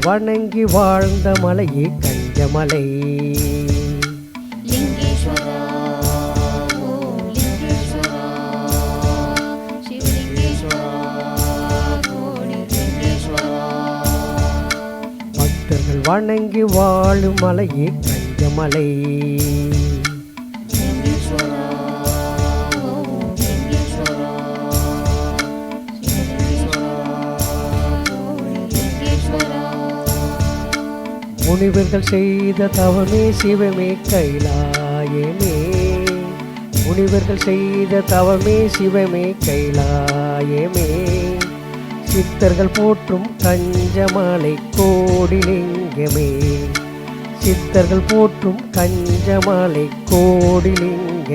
வணங்கி வாழ்ந்த மலையே கஞ்சமலை. லிங்கேஸ்வரா ஓம் லிங்கேஸ்வரா சிவலிங்கேஸ்வரா கோடி லிங்கேஸ்வரா. பக்தர்கள் வணங்கி வாழும் மலையே கஞ்சமலை. லிங்கேஸ்வரா ஓம் லிங்கேஸ்வரா சிவலிங்கேஸ்வரா கோடி லிங்கேஸ்வரா. முனிவர்கள் செய்த தவமே சிவமே கைலாயமே. முனிவர்கள் செய்த தவமே சிவமே கைலாயமே. சித்தர்கள் போற்றும் கஞ்சமலை கோடிலிங்கமே. சித்தர்கள் போற்றும் கஞ்சமலை கோடிலிங்க